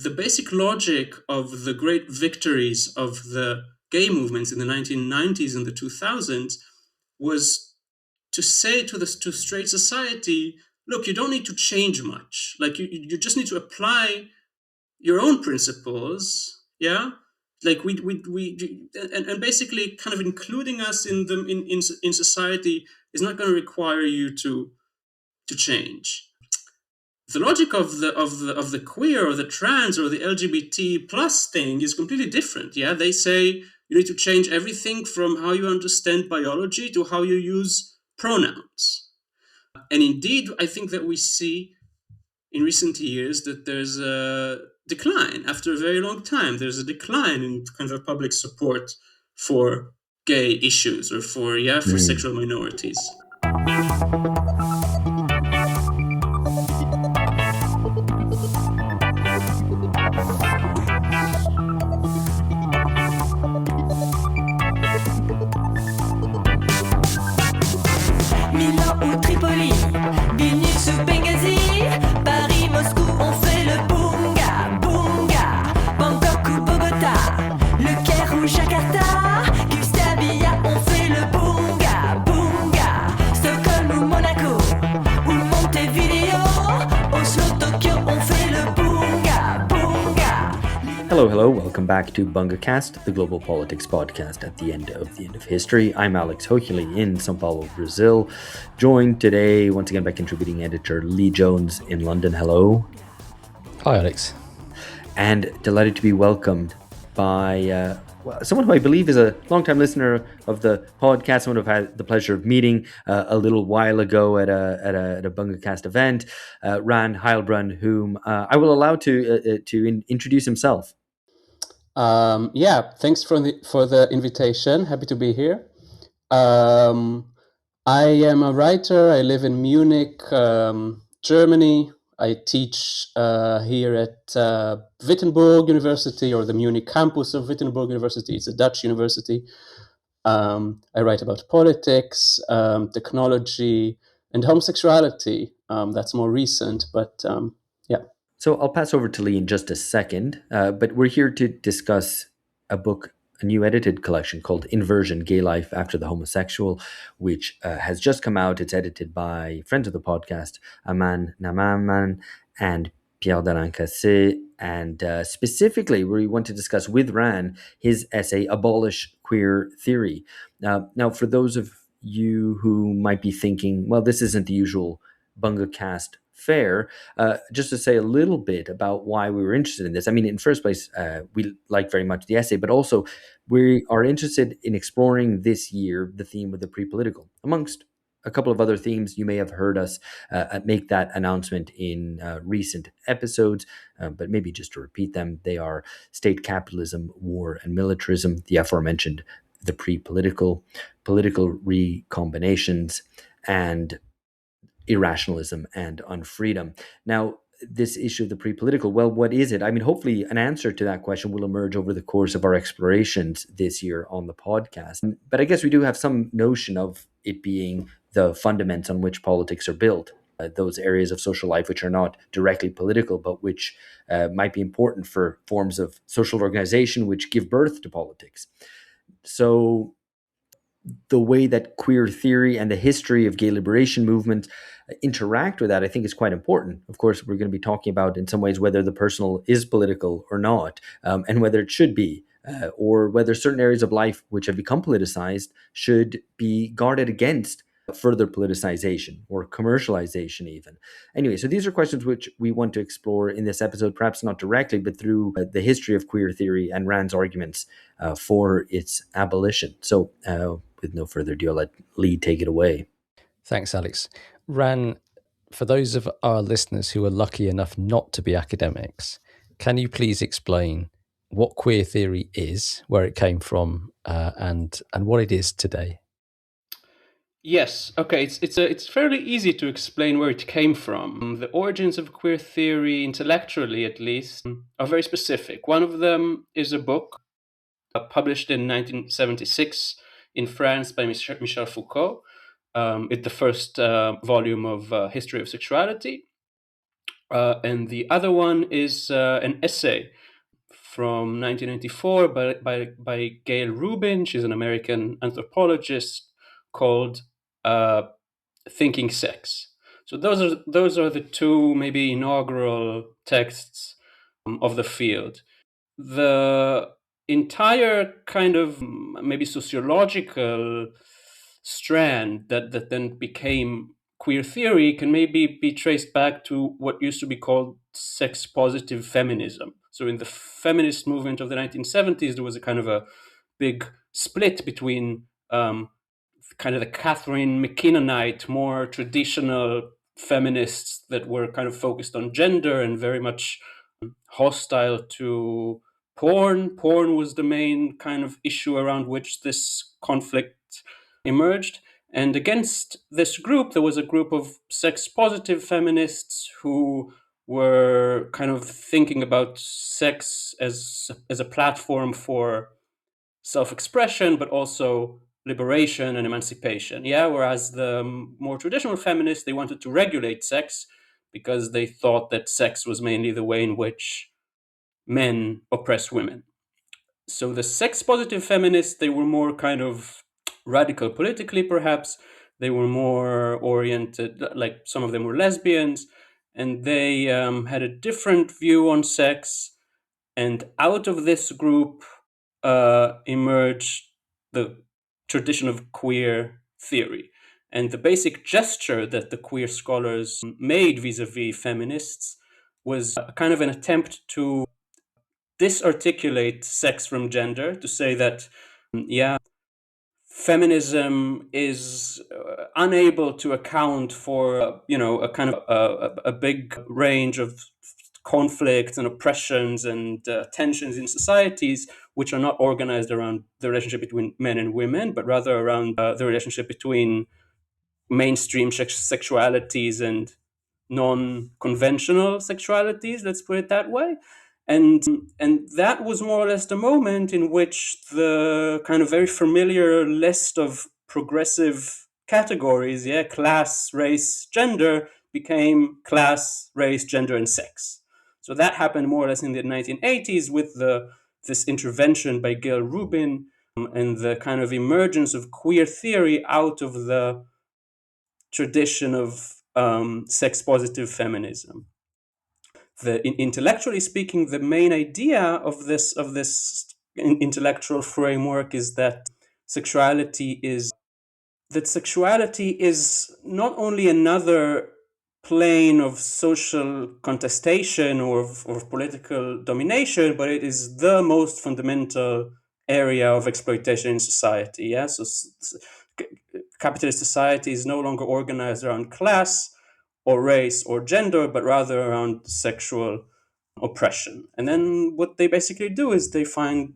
the basic logic of the great victories of the gay movements in the 1990s and the 2000s was to say to straight society, look, you don't need to change much. Like you just need to apply your own principles, yeah. Like and basically kind of including us in them in society is not going to require you to change. The logic of the queer or the trans or the LGBT plus thing is completely different. Yeah, they say you need to change everything from how you understand biology to how you use pronouns. And indeed, I think that we see in recent years that there's a decline after a very long time. There's a decline in kind of public support for gay issues or for sexual minorities. Milan ou Tripoli, Vilnius ou Benghazi, Paris, Moscou, on fait le bunga, bunga, Bangkok ou Bogota, Le Caire ou Jakarta, Gustabia, on fait le bunga, bunga, Stockholm ou Monaco, ou Montevideo, Oslo, Tokyo, on fait le bunga, bunga. Hello, welcome back to BungaCast, the global politics podcast at the end of history. I'm Alex Hochuli in São Paulo, Brazil, joined today once again by contributing editor Lee Jones in London. Hello. Hi, Alex. And delighted to be welcomed by someone who I believe is a longtime listener of the podcast, someone I've had the pleasure of meeting a little while ago at a BungaCast event, Ran Heilbrunn, whom I will allow to introduce himself. Thanks for the invitation. Happy to be here. I am a writer. I live in Munich, Germany. I teach here at Wittenberg University, or the Munich campus of Wittenberg University. It's a Dutch university. I write about politics, technology, and homosexuality. That's more recent, but yeah. So I'll pass over to Lee in just a second, but we're here to discuss a book, a new edited collection called Inversion, Gay Life After the Homosexual, which has just come out. It's edited by friends of the podcast, Aman Namaman and Pierre, and specifically we want to discuss with Ran his essay, Abolish Queer Theory. Now, for those of you who might be thinking, well, this isn't the usual BungaCast fare, just to say a little bit about why we were interested in this. I mean, in first place, we like very much the essay, but also we are interested in exploring this year the theme of the pre-political, amongst a couple of other themes. You may have heard us make that announcement in recent episodes, but maybe just to repeat them, they are state capitalism, war and militarism, the aforementioned, the pre-political, political recombinations, and irrationalism and unfreedom. Now, this issue of the pre-political, well, what is it? I mean, hopefully an answer to that question will emerge over the course of our explorations this year on the podcast. But I guess we do have some notion of it being the fundaments on which politics are built, those areas of social life which are not directly political, but which might be important for forms of social organization which give birth to politics. So the way that queer theory and the history of gay liberation movement interact with that, I think, is quite important. Of course, we're going to be talking about, in some ways, whether the personal is political or not, and whether it should be, or whether certain areas of life which have become politicized should be guarded against further politicization or commercialization even. Anyway, so these are questions which we want to explore in this episode, perhaps not directly, but through the history of queer theory and Rand's arguments for its abolition. So with no further ado, I'll let Lee take it away. Thanks, Alex. Ran, for those of our listeners who are lucky enough not to be academics, can you please explain what queer theory is, where it came from, and what it is today? Yes. Okay. It's fairly easy to explain where it came from. The origins of queer theory, intellectually at least, are very specific. One of them is a book published in 1976 in France by Michel Foucault. It's the first volume of History of Sexuality. And the other one is an essay from 1994 by Gail Rubin. She's an American anthropologist, called Thinking Sex. So those are the two maybe inaugural texts of the field. The entire kind of maybe sociological strand that then became queer theory can maybe be traced back to what used to be called sex positive feminism. So in the feminist movement of the 1970s, there was a kind of a big split between kind of the Catherine McKinnonite, more traditional feminists that were kind of focused on gender and very much hostile to porn. Porn was the main kind of issue around which this conflict emerged. And against this group, there was a group of sex positive feminists who were kind of thinking about sex as a platform for self-expression, but also liberation and emancipation. Yeah, whereas the more traditional feminists, they wanted to regulate sex because they thought that sex was mainly the way in which men oppress women. So the sex positive feminists, they were more kind of radical politically, perhaps. They were more oriented, like some of them were lesbians, and they had a different view on sex. And out of this group emerged the tradition of queer theory. And the basic gesture that the queer scholars made vis-a-vis feminists was a kind of an attempt to disarticulate sex from gender, to say that, yeah, feminism is unable to account for, a kind of a big range of conflicts and oppressions and tensions in societies, which are not organized around the relationship between men and women, but rather around the relationship between mainstream sexualities and non-conventional sexualities, let's put it that way. And that was more or less the moment in which the kind of very familiar list of progressive categories, class, race, gender, became class, race, gender, and sex. So that happened more or less in the 1980s with this intervention by Gail Rubin and the kind of emergence of queer theory out of the tradition of sex positive feminism. Intellectually speaking, the main idea of this intellectual framework is that sexuality is not only another plane of social contestation or of political domination, but it is the most fundamental area of exploitation in society. Yeah, so capitalist society is no longer organized around class or race or gender, but rather around sexual oppression. And then what they basically do is they find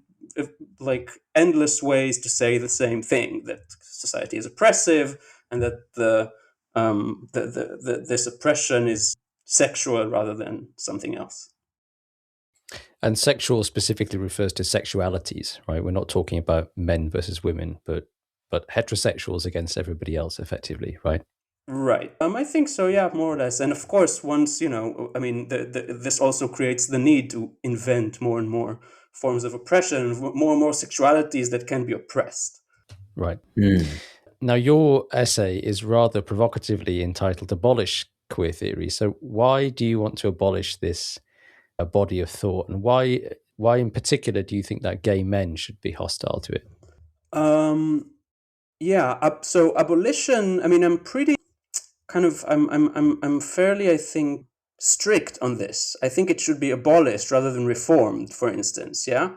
like endless ways to say the same thing, that society is oppressive and that this oppression is sexual rather than something else. And sexual specifically refers to sexualities, right? We're not talking about men versus women, but heterosexuals against everybody else, effectively, right? Right. I think so, yeah, more or less. And of course, once, this also creates the need to invent more and more forms of oppression, more and more sexualities that can be oppressed. Right. Now, your essay is rather provocatively entitled Abolish Queer Theory. So why do you want to abolish this body of thought? And why in particular do you think that gay men should be hostile to it? So abolition, I'm pretty I'm fairly, I think, strict on this. I think it should be abolished rather than reformed, for instance, yeah?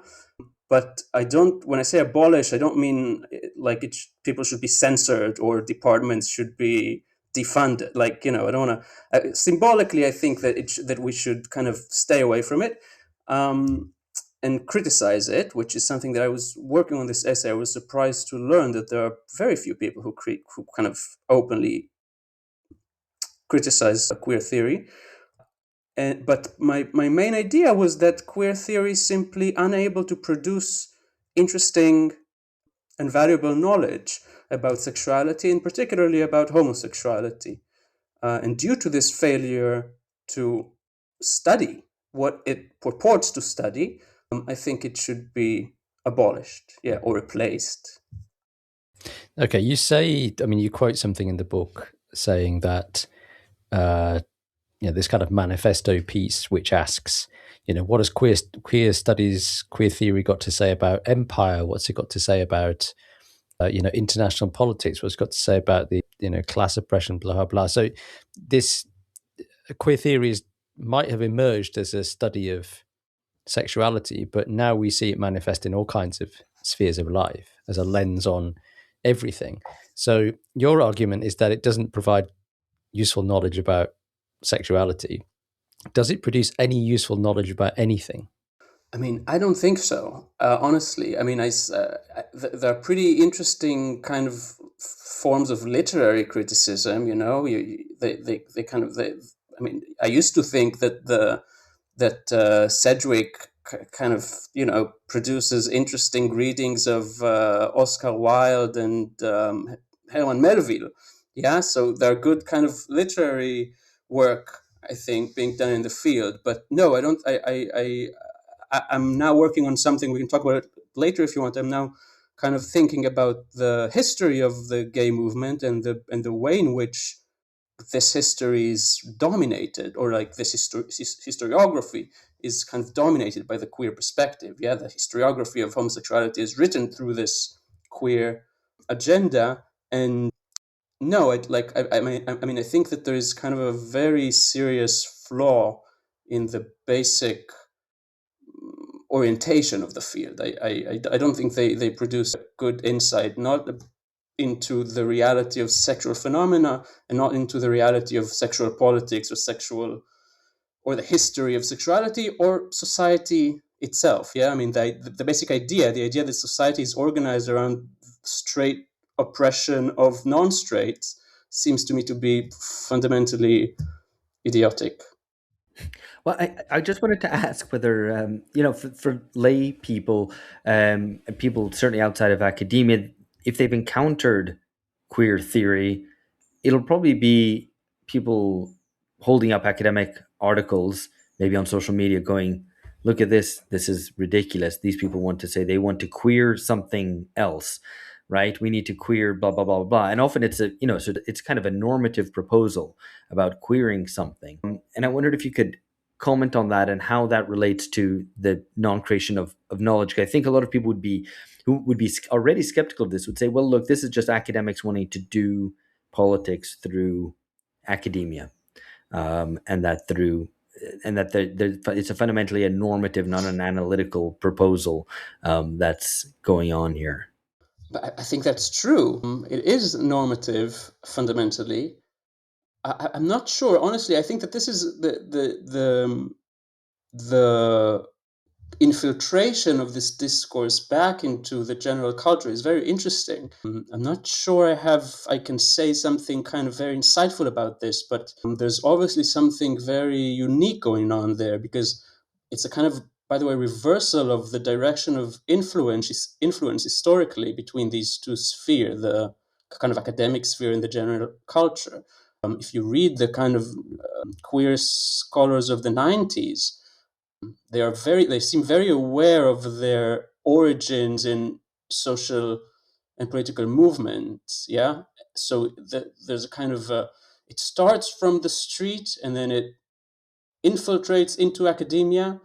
But when I say abolish, I don't mean like people should be censored or departments should be defunded. Like, I don't want to, symbolically, I think that we should kind of stay away from it and criticize it, which is something that I was working on this essay. I was surprised to learn that there are very few people who kind of openly criticize queer theory. But my main idea was that queer theory is simply unable to produce interesting and valuable knowledge about sexuality, and particularly about homosexuality. And due to this failure to study what it purports to study, I think it should be abolished, or replaced. Okay, you quote something in the book saying that this kind of manifesto piece which asks, what has queer studies, queer theory got to say about empire? What's it got to say about international politics? What's it got to say about the class oppression? Blah blah blah. So this queer theories might have emerged as a study of sexuality, but now we see it manifest in all kinds of spheres of life as a lens on everything. So your argument is that it doesn't provide useful knowledge about sexuality. Does it produce any useful knowledge about anything? I mean, I don't think so, honestly. I mean, there are pretty interesting kind of forms of literary criticism, I used to think that Sedgwick kind of, produces interesting readings of Oscar Wilde and Herman Melville. Yeah, so there are good kind of literary work, I think, being done in the field. But no, I don't. I'm now working on something. We can talk about it later if you want. I'm now kind of thinking about the history of the gay movement and the way in which this history is dominated, or like this historiography is kind of dominated by the queer perspective. Yeah, the historiography of homosexuality is written through this queer agenda. And no, I think that there is kind of a very serious flaw in the basic orientation of the field. I don't think they produce a good insight, not into the reality of sexual phenomena and not into the reality of sexual politics or the history of sexuality or society itself. Yeah, I mean, the basic idea, the idea that society is organized around straight oppression of non-straights seems to me to be fundamentally idiotic. Well, I just wanted to ask whether, for lay people, and people certainly outside of academia, if they've encountered queer theory, it'll probably be people holding up academic articles, maybe on social media, going, look at this is ridiculous. These people want to say they want to queer something else, right? We need to queer blah, blah, blah, blah. And often it's it's kind of a normative proposal about queering something. And I wondered if you could comment on that and how that relates to the non-creation of knowledge. I think a lot of people who would be already skeptical of this would say, well, look, this is just academics wanting to do politics through academia, and that it's a fundamentally a normative, not an analytical proposal that's going on here. But I think that's true. It is normative fundamentally. I'm not sure, honestly. I think that this is the infiltration of this discourse back into the general culture is very interesting. I'm not sure I can say something kind of very insightful about this, but there's obviously something very unique going on there, because it's a kind of, by the way, reversal of the direction of influence historically between these two spheres, the kind of academic sphere and the general culture. If you read the kind of queer scholars of the 90s, they seem very aware of their origins in social and political movements. Yeah, so there's a kind of it starts from the street and then it infiltrates into academia,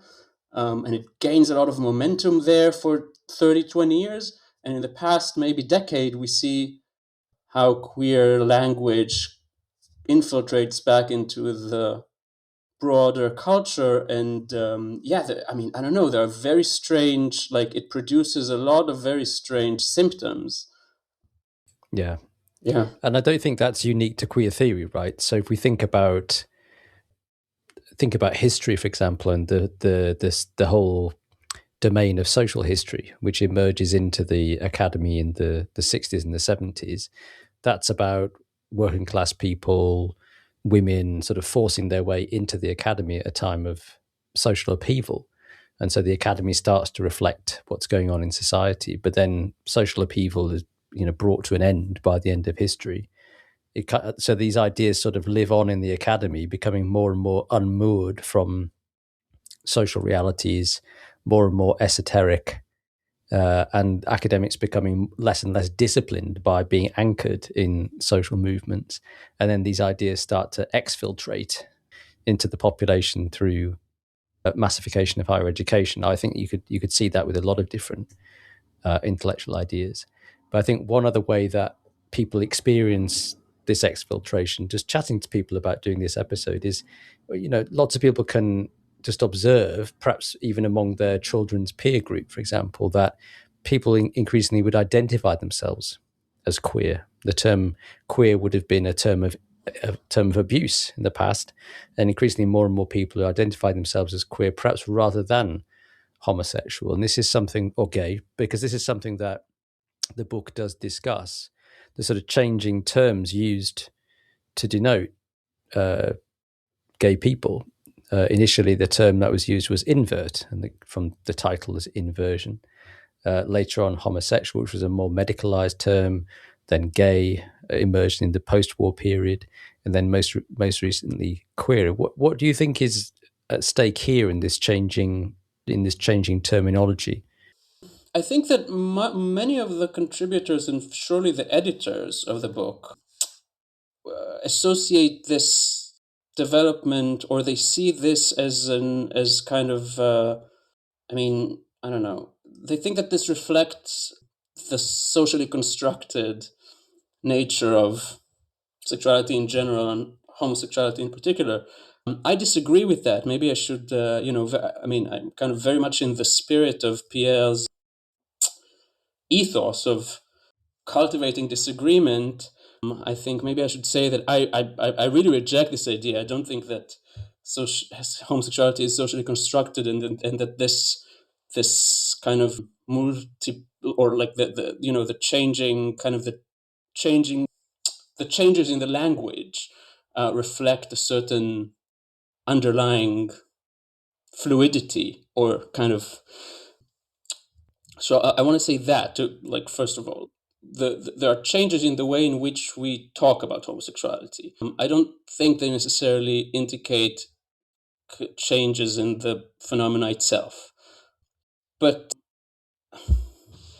and it gains a lot of momentum there for 30-20 years. And in the past maybe decade, we see how queer language infiltrates back into the broader culture. And I don't know, there are very strange, like it produces a lot of very strange symptoms. Yeah. Yeah. And I don't think that's unique to queer theory, right? So if we think about history, for example, and the whole domain of social history, which emerges into the academy in the 60s and the 70s, that's about working class people, women sort of forcing their way into the academy at a time of social upheaval. And so the academy starts to reflect what's going on in society, but then social upheaval is brought to an end by the end of history. So these ideas sort of live on in the academy, becoming more and more unmoored from social realities, more and more esoteric, and academics becoming less and less disciplined by being anchored in social movements. And then these ideas start to exfiltrate into the population through massification of higher education. I think you could see that with a lot of different intellectual ideas. But I think one other way that people experience this exfiltration, just chatting to people about doing this episode, is, lots of people can just observe, perhaps even among their children's peer group, for example, that people increasingly would identify themselves as queer. The term queer would have been a term of abuse in the past, and increasingly more and more people who identify themselves as queer, perhaps rather than homosexual. And this is something, or gay, because this is something that the book does discuss, the sort of changing terms used to denote gay people. Initially, the term that was used was invert, and from the title is Inversion. Later on, homosexual, which was a more medicalized term, then gay emerged in the post-war period, and then most recently queer. What do you think is at stake here in this changing terminology? I think that many of the contributors and surely the editors of the book associate this development, or they see this as kind of I don't know. They think that this reflects the socially constructed nature of sexuality in general and homosexuality in particular. I disagree with that. Maybe I should, I'm kind of very much in the spirit of Pierre's ethos of cultivating disagreement. I think maybe I should say that I really reject this idea. I don't think that homosexuality is socially constructed, and that this kind of or like the changes in the language reflect a certain underlying fluidity, or kind of. So I want to say that, first of all, there are changes in the way in which we talk about homosexuality. I don't think they necessarily indicate changes in the phenomena itself, but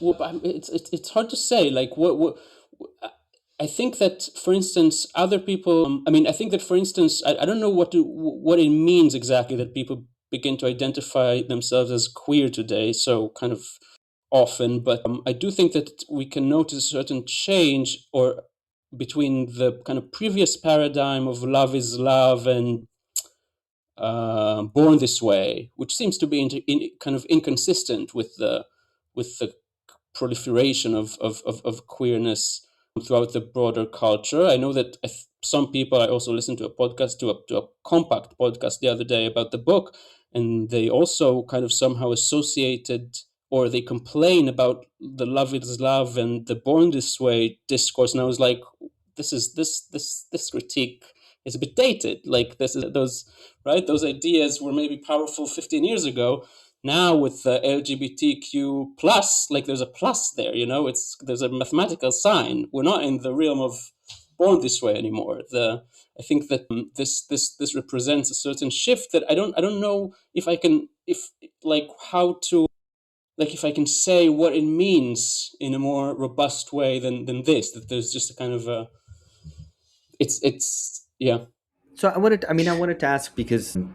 it's hard to say. Like what I think that, for instance, other people. I think that, for instance, I don't know what it means exactly that people begin to identify themselves as queer today. So kind of often, but I do think that we can notice a certain change, or between the kind of previous paradigm of love is love and born this way, which seems to be kind of inconsistent with the proliferation of queerness throughout the broader culture. I know that some people. I also listened to a podcast, to a compact podcast the other day about the book, and they also kind of somehow associated, or they complain about the love is love and the born this way discourse. And I was like, this critique is a bit dated. Like those ideas were maybe powerful 15 years ago. Now with the LGBTQ plus, like there's a plus there, there's a mathematical sign. We're not in the realm of born this way anymore. I think that this represents a certain shift that I don't know if I can say what it means in a more robust way than this. That there's just a kind of yeah. So I wanted to ask, because and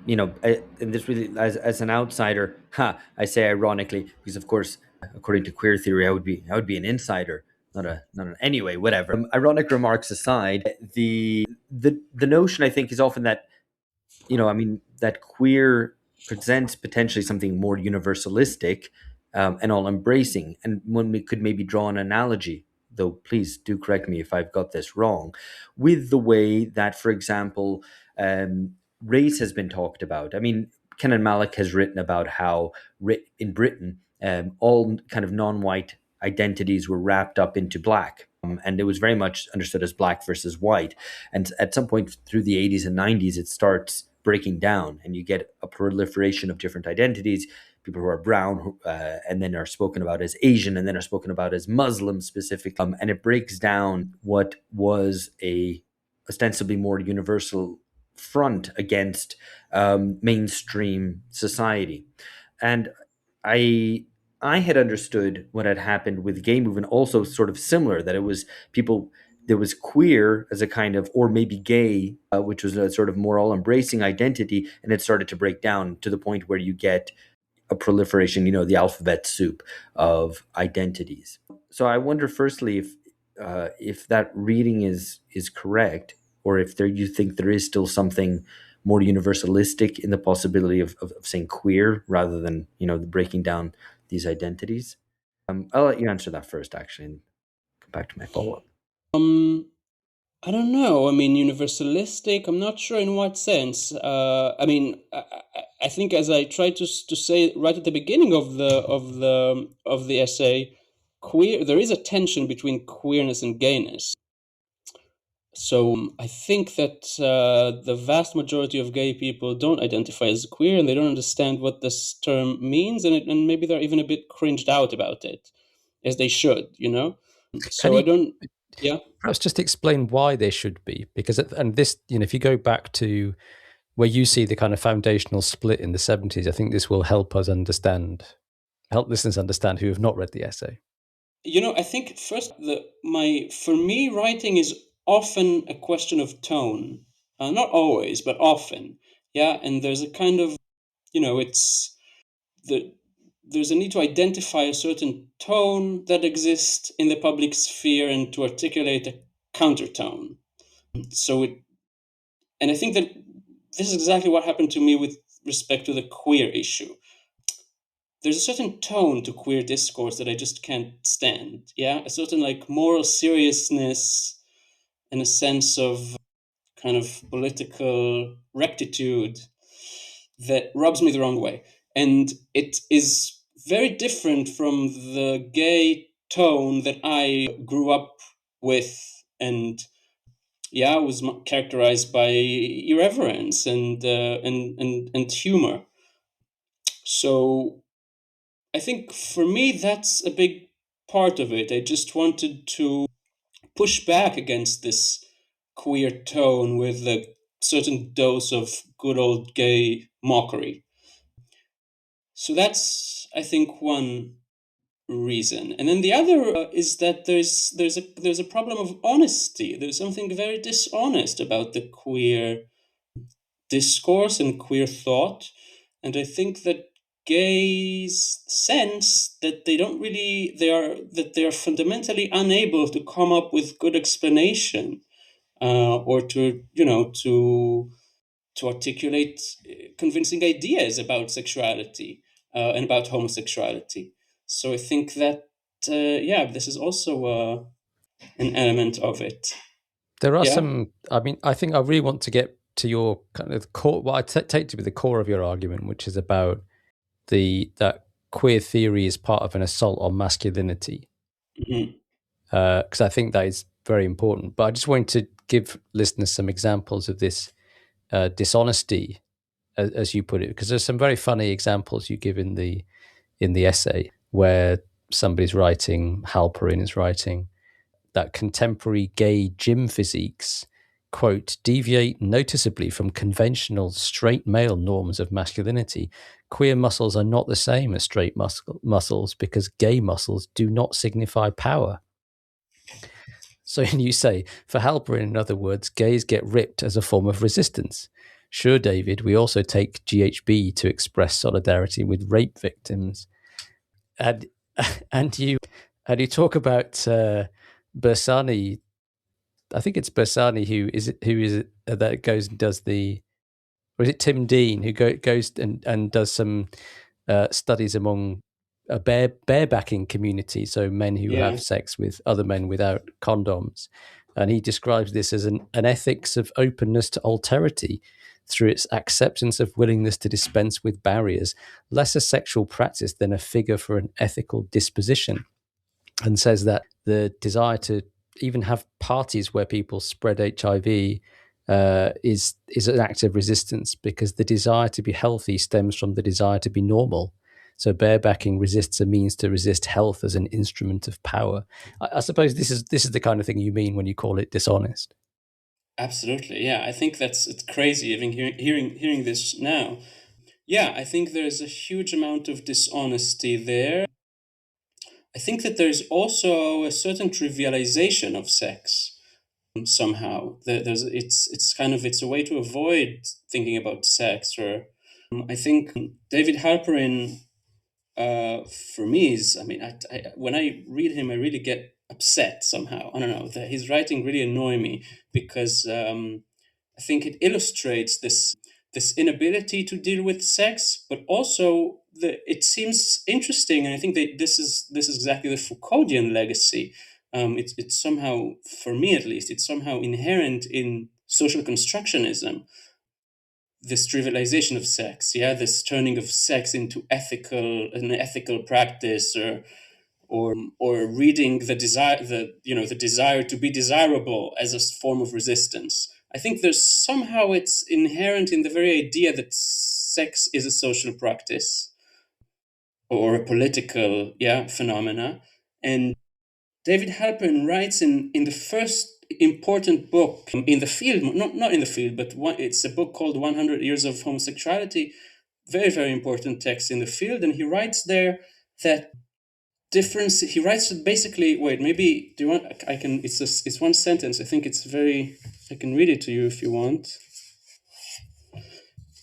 this really, as an outsider, I say ironically, because of course, according to queer theory, I would be an insider, not an anyway, whatever. Ironic remarks aside, the notion, I think, is often that that queer presents potentially something more universalistic and all embracing, and when we could maybe draw an analogy, though please do correct me if I've got this wrong, with the way that, for example, race has been talked about. I mean, Kenan Malik has written about how in Britain, all kind of non-white identities were wrapped up into black, and it was very much understood as black versus white. And at some point through the 80s and 90s, it starts breaking down, and you get a proliferation of different identities. people who are brown, and then are spoken about as Asian, and then are spoken about as Muslim specifically. And it breaks down what was a ostensibly more universal front against mainstream society. And I had understood what had happened with the gay movement also sort of similar, that it was people, there was queer as a kind of, or maybe gay, which was a sort of more all-embracing identity, and it started to break down to the point where you get a proliferation, the alphabet soup of identities. So I wonder, firstly, if that reading is correct, or if you think there is still something more universalistic in the possibility of saying queer rather than the breaking down these identities. I'll let you answer that first, actually, and come back to my follow-up. I don't know. I mean, universalistic. I'm not sure in what sense. I mean, I think, as I tried to say right at the beginning of the essay, queer. There is a tension between queerness and gayness. So I think that the vast majority of gay people don't identify as queer, and they don't understand what this term means, and maybe they're even a bit cringed out about it, as they should, So I don't. Yeah. Perhaps just explain why they should be, because this, if you go back to where you see the kind of foundational split in the 70s, I think this will help listeners understand who have not read the essay. I think first, for me, writing is often a question of tone. Not always, but often. Yeah, and there's a kind of, there's a need to identify a certain tone that exists in the public sphere and to articulate a countertone. And I think that this is exactly what happened to me with respect to the queer issue. There's a certain tone to queer discourse that I just can't stand. Yeah, a certain moral seriousness and a sense of kind of political rectitude that rubs me the wrong way. And it is very different from the gay tone that I grew up with, and was characterized by irreverence and humor. So I think for me that's a big part of it. I just wanted to push back against this queer tone with a certain dose of good old gay mockery. So that's, I think, one reason. And then the other is that there's a problem of honesty. There's something very dishonest about the queer discourse and queer thought. And I think that gays sense that they are fundamentally unable to come up with good explanation or to articulate convincing ideas about sexuality and about homosexuality. So I think that this is also an element of it. There are some. I mean, I think I really want to get to your kind of core. What I take to be the core of your argument, which is about that queer theory is part of an assault on masculinity. Because I think that is very important. But I just wanted to give listeners some examples of this dishonesty, as you put it, because there's some very funny examples you give in the essay where somebody's writing, Heilbrunn is writing, that contemporary gay gym physiques, quote, deviate noticeably from conventional straight male norms of masculinity. Queer muscles are not the same as straight muscles because gay muscles do not signify power. So you say, for Heilbrunn, in other words, gays get ripped as a form of resistance. Sure, David, we also take GHB to express solidarity with rape victims. And you talk about Bersani. I think it's Bersani who is that goes and does or is it Tim Dean who goes and does some studies among a barebacking community, so men who have sex with other men without condoms, and he describes this as an ethics of openness to alterity through its acceptance of willingness to dispense with barriers, less a sexual practice than a figure for an ethical disposition, and says that the desire to even have parties where people spread HIV is an act of resistance because the desire to be healthy stems from the desire to be normal. So barebacking resists a means to resist health as an instrument of power. I suppose this is the kind of thing you mean when you call it dishonest. Absolutely, yeah. I think it's crazy even hearing this now. Yeah, I think there's a huge amount of dishonesty there. I think that there's also a certain trivialization of sex somehow. It's a way to avoid thinking about sex. Or I think David Halperin, for me, is, I mean, when I read him, I really get upset somehow. I don't know, his writing really annoys me because I think it illustrates this inability to deal with sex, but also it seems interesting, and I think that this is exactly the Foucauldian legacy. It's somehow, for me at least, it's somehow inherent in social constructionism. This trivialization of sex, this turning of sex into an ethical practice, or reading the desire to be desirable as a form of resistance. I think it's inherent in the very idea that sex is a social practice or a political phenomena. And David Halperin writes in the first important book in the field, not in the field, but it's a book called 100 Years of Homosexuality, very, very important text in the field. And he writes there that he writes basically, maybe, do you want, it's one sentence. I think I can read it to you if you want.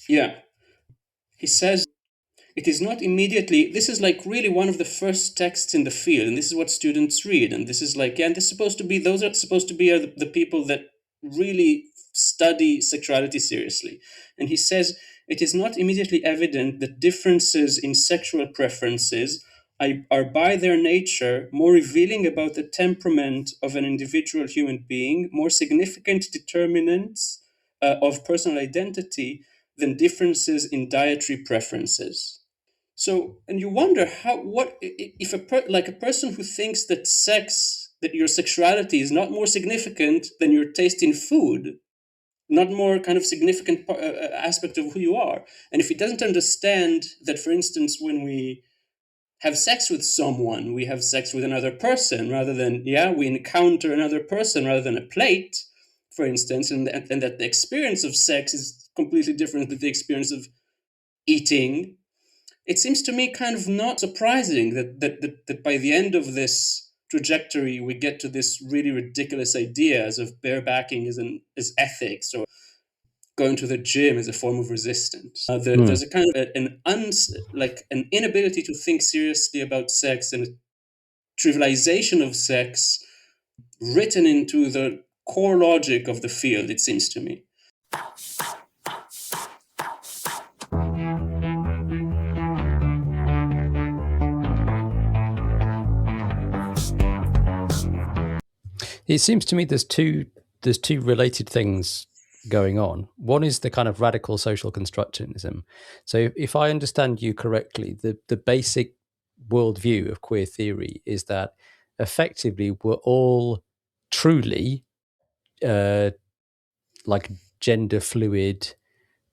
Yeah. He says, it is not immediately, this is like really one of the first texts in the field, and this is what students read, and this is like, and those are supposed to be the people that really study sexuality seriously. And he says, it is not immediately evident that differences in sexual preferences are by their nature more revealing about the temperament of an individual human being, more significant determinants of personal identity than differences in dietary preferences. So, and you wonder if a person who thinks that your sexuality is not more significant than your taste in food, not more kind of significant aspect of who you are. And if he doesn't understand that, for instance, when we have sex with someone, we have sex with another person rather than, we encounter another person rather than a plate, for instance, and that the experience of sex is completely different than the experience of eating. It seems to me kind of not surprising that by the end of this trajectory, we get to this really ridiculous ideas of barebacking as ethics, or going to the gym as a form of resistance. There's a kind of an inability to think seriously about sex and a trivialization of sex written into the core logic of the field, it seems to me. It seems to me there's two related things going on. One is the kind of radical social constructionism. So if I understand you correctly, the basic worldview of queer theory is that effectively we're all truly like gender fluid.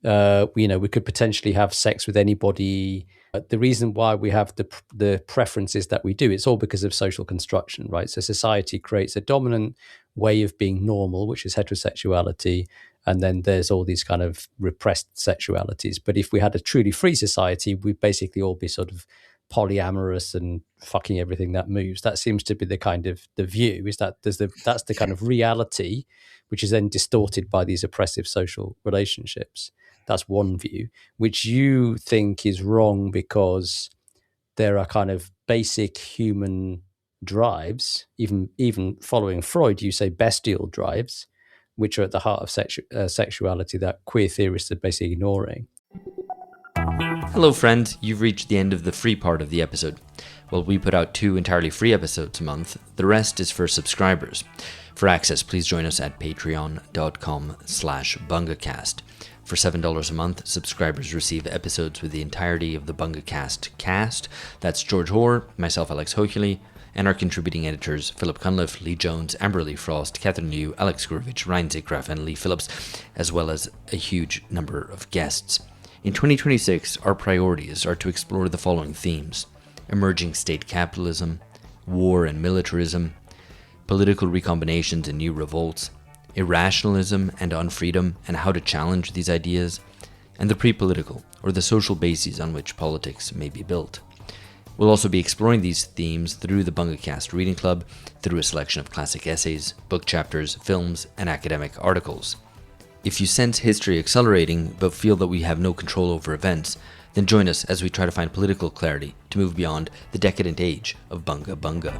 We could potentially have sex with anybody. The reason why we have the preferences that we do, it's all because of social construction, right? So society creates a dominant way of being normal, which is heterosexuality, and then there's all these kind of repressed sexualities. But if we had a truly free society, we'd basically all be sort of polyamorous and fucking everything that moves. That seems to be the kind of the view, is that that's the kind of reality, which is then distorted by these oppressive social relationships. That's one view, which you think is wrong because there are kind of basic human drives, even following Freud, you say bestial drives, which are at the heart of sexuality that queer theorists are basically ignoring. Hello friends, you've reached the end of the free part of the episode. Well, we put out 2 entirely free episodes a month. The rest is for subscribers. For access, please join us at patreon.com/bungacast. For $7 a month, subscribers receive episodes with the entirety of the Bungacast cast. That's George Hoare, myself Alex Hochuli, and our contributing editors Philip Cunliffe, Lee Jones, Amberly Frost, Catherine Liu, Alex Gurevich, Ryan Zickgraf and Lee Phillips, as well as a huge number of guests. In 2026, our priorities are to explore the following themes: emerging state capitalism, war and militarism, political recombinations and new revolts, irrationalism and unfreedom and how to challenge these ideas, and the pre-political, or the social bases on which politics may be built. We'll also be exploring these themes through the BungaCast Reading Club, through a selection of classic essays, book chapters, films, and academic articles. If you sense history accelerating but feel that we have no control over events, then join us as we try to find political clarity to move beyond the decadent age of Bunga Bunga.